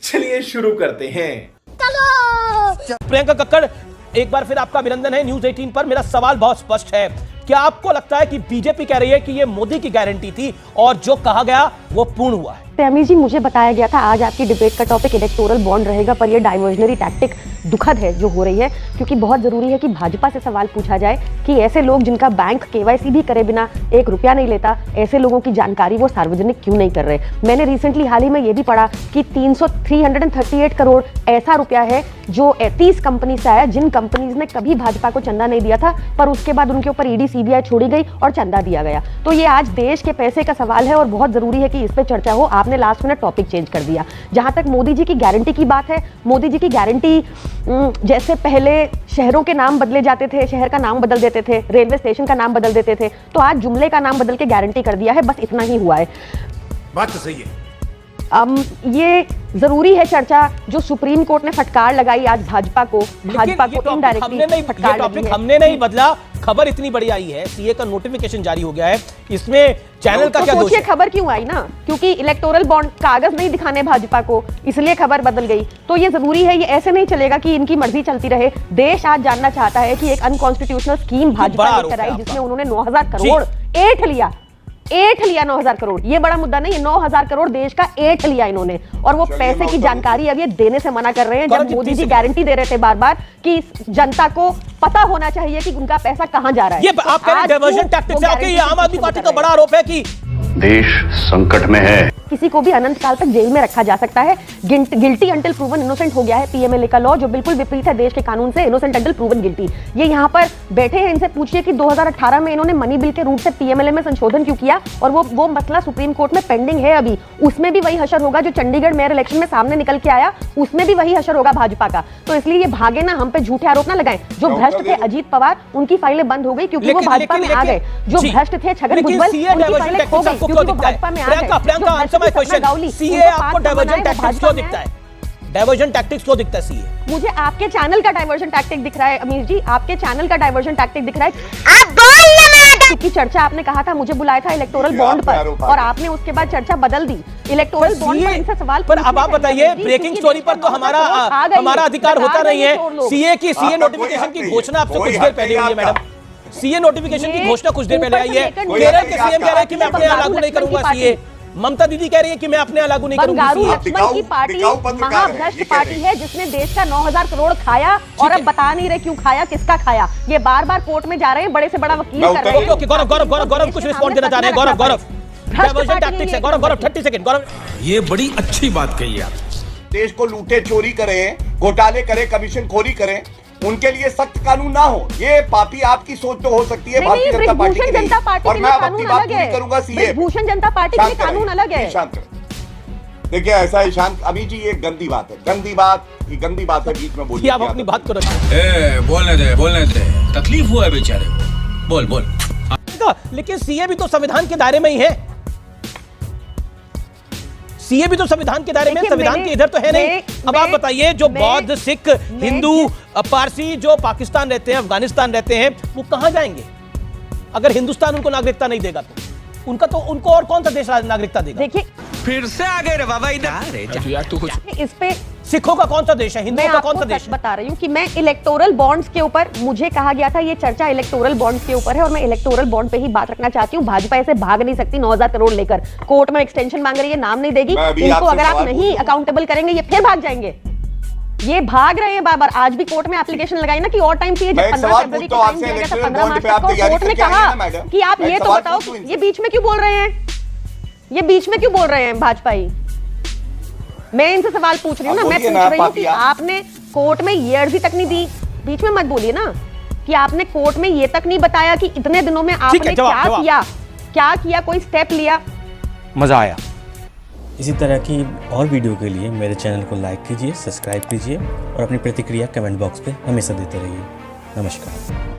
चलिए शुरू करते हैं। प्रियंका कक्कड़, एक बार फिर आपका अभिनंदन है न्यूज 18 पर। मेरा सवाल बहुत स्पष्ट है, क्या आपको लगता है कि बीजेपी कह रही है कि ये मोदी की गारंटी थी और जो कहा गया वो पूर्ण हुआ है? अमित जी, मुझे बताया गया था आज आपकी डिबेट का टॉपिक इलेक्टोरल बॉन्ड रहेगा, पर ये डाइवर्जनरी टैक्टिक दुखद है जो हो रही है, क्योंकि बहुत जरूरी है कि भाजपा से सवाल पूछा जाए कि ऐसे लोग जिनका बैंक केवाईसी भी करे बिना 1 रुपया नहीं लेता, ऐसे लोगों की जानकारी वो सार्वजनिक क्यों नहीं कर रहे। मैंने रिसेंटली हाल ही में ये भी पढ़ा कि 338 करोड़ ऐसा रुपया है जो 30 कंपनी से आया, जिन कंपनीज ने कभी भाजपा को चंदा नहीं दिया था, पर उसके बाद उनके ऊपर ईडी सीबीआई छोड़ी गई और चंदा दिया गया। तो ये आज देश के पैसे का सवाल है और बहुत जरूरी है कि इस पे चर्चा हो। आपने लास्ट मिनट टॉपिक चेंज कर दिया। जहां तक मोदी जी की गारंटी की बात है, मोदी जी की गारंटी जैसे पहले शहरों के नाम बदले जाते थे, शहर का नाम बदल देते थे, रेलवे स्टेशन का नाम बदल देते थे, तो आज जुमले का नाम बदल के गारंटी कर दिया है, बस इतना ही हुआ है। बात तो सही है। ये जरूरी है चर्चा, जो सुप्रीम कोर्ट ने फटकार लगाई आज भाजपा को इनडायरेक्टली फटकार लगी है। हमने नहीं बदला, खबर इतनी बड़ी आई है, सीए का नोटिफिकेशन जारी हो गया है, इसमें चैनल का क्या दोष है? खबर क्यों आई ना, क्योंकि इलेक्टोरल बॉन्ड कागज नहीं दिखाने भाजपा को, इसलिए खबर बदल गई। तो ये जरूरी है, ये ऐसे नहीं चलेगा कि इनकी मर्जी चलती रहे। देश आज जानना चाहता है कि एक अनकॉन्स्टिट्यूशनल स्कीम भाजपा लेकर आई जिसमें उन्होंने 9,000 करोड़ ऐंठ लिया 9,000 करोड़। ये बड़ा मुद्दा नहीं है, 9,000 करोड़ देश का ऐंठ लिया इन्होंने, और वो पैसे की जानकारी अब ये देने से मना कर रहे हैं, जब मोदी जी गारंटी दे रहे थे बार बार कि जनता को पता होना चाहिए कि उनका पैसा कहां जा रहा है। ये आप कह रहे हैं डाइवर्जन टैक्टिक्स है। ओके, ये आम आदमी पार्टी का बड़ा आरोप है कि देश संकट में है। किसी को भी अनंत काल तक जेल में रखा जा सकता है। गिल्टी अंटिल प्रूवन इनोसेंट हो गया है पीएमएलए का लॉ, जो बिल्कुल विपरीत है देश के कानून से। Innocent until proven guilty. ये यहाँ पर बैठे हैं, इनसे पूछिए कि 2018 में इन्होंने मनी बिल के रूप से पीएमएलए में संशोधन क्यों किया, और वो मसला सुप्रीम कोर्ट में पेंडिंग है अभी। उसमें भी वही हशर होगा जो चंडीगढ़ मेयर इलेक्शन में सामने निकल के आया, उसमें भी वही हशर होगा भाजपा का। तो इसलिए ये भागे ना, हम पे झूठे आरोप ना लगाएं। जो भ्रष्ट थे अजीत पवार, उनकी फाइलें बंद हो गई क्योंकि वो भाजपा में आ गए। जो भ्रष्ट थे छगन भुजबल, उनकी फाइलें खो गई क्योंकि वो भाजपा में आ गए। सीए आपको डाइवर्जन टैक्टिक्स क्यों दिखता है? डाइवर्जन टैक्टिक्स क्यों दिखता है सीए? मुझे आपके चैनल का डाइवर्जन टैक्टिक दिख रहा है अमीर जी, आपके चैनल का डाइवर्जन टैक्टिक दिख रहा है। आप क्योंकि चर्चा आपने कहा था, मुझे बुलाया था इलेक्टोरल बॉन्ड पर, और आपने उसके बाद चर्चा बदल दी इलेक्टोरल बॉन्ड पर। इनसे सवाल पर अब आप बताइए, ब्रेकिंग स्टोरी पर तो हमारा अधिकार होता नहीं है। सीए नोटिफिकेशन की घोषणा आपसे कुछ देर पहले हुई है मैडम। सीए नोटिफिकेशन की घोषणा कुछ देर पहले आई है। केरल के सीएम कह रहे हैं कि मैं अपने यहाँ लागू नहीं करूंगा सीए। ममता दीदी कह रही है कि मैं अपने लागू नहीं करूंगी। लक्ष्मण की पार्टी महाभ्रष्ट पार्टी है जिसने देश का 9,000 करोड़ खाया, और अब बता नहीं रहे क्यों खाया, किसका खाया। ये बार बार कोर्ट में जा रहे हैं, बड़े से बड़ा वकील कर रहे हैं। गौरव कुछ रिस्पॉन्ड देना चाह रहे हैं। गौरव डाइवर्जन टैक्टिक्स है। गौरव 30 सेकंड। गौरव, ये बड़ी अच्छी बात कही आप। देश को लूटे, चोरी करें, घोटाले करें, कमीशन खोरी करें, उनके लिए सख्त कानून ना हो। ये पापी आपकी सोच तो हो सकती है भारतीय जनता पार्टी की नहीं, और मैं अपनी बात पूरी करूंगा। सीए भूषण जनता पार्टी के कानून अलग है। देखिए ऐसा है शांत, अभी जी ये गंदी बात है, गंदी बात है, बीच में बोलिए। आप अपनी बात करो। बोलने दे, तकलीफ हुआ है बेचारे को, बोल। लेकिन सीए भी तो संविधान के दायरे में ही है। सीए भी तो संविधान के दायरे में, संविधान के इधर तो है नहीं। अब आप बताइए, जो बौद्ध, सिख, हिंदू, पारसी जो पाकिस्तान रहते हैं, अफगानिस्तान रहते हैं, वो कहां जाएंगे अगर हिंदुस्तान उनको नागरिकता नहीं देगा? तो उनको और कौन सा देश नागरिकता देगा? देखिए फिर से आ गए रे बाबा इधर। इस पे सिखों का कौन सा देश है, हिंदुओं का कौन सा देश है? बता रही हूँ कि मैं इलेक्टोरल बॉन्ड्स के ऊपर, मुझे कहा गया था ये चर्चा इलेक्टोरल बॉन्ड्स के ऊपर है, और मैं इलेक्टोरल बॉन्ड पे ही बात रखना चाहती हूँ। भाजपा ऐसे भाग नहीं सकती 9,000 करोड़ लेकर। कोर्ट में एक्सटेंशन मांग रही है, नाम नहीं देगी इनको। अगर आप नहीं अकाउंटेबल करेंगे, ये फिर भाग जाएंगे। ये भाग रहे हैं बार-बार। आज भी कोर्ट में एप्लीकेशन लगाई ना कि और टाइम चाहिए। 15 फरवरी को टाइम दिया गया था, 15 मार्च को कोर्ट ने कहा कि आप ये तो बताओ, ये बीच में क्यों बोल रहे हैं? ये बीच में क्यों बोल रहे हैं भाजपाई? मैं इनसे सवाल पूछ रही हूँ ना, मैं पूछ रही हूँ कि आपने कोर्ट में ये अर्जी तक नहीं दी। बीच में मत बोलिए ना कि आपने कोर्ट में ये तक नहीं बताया कि इतने दिनों में आपने क्या किया, कोई स्टेप लिया। मजा आया। इसी तरह की और वीडियो के लिए मेरे चैनल को लाइक कीजिए, सब्सक्राइब कीजिए और अपनी प्रतिक्रिया कमेंट बॉक्स पे हमेशा देते रहिए। नमस्कार।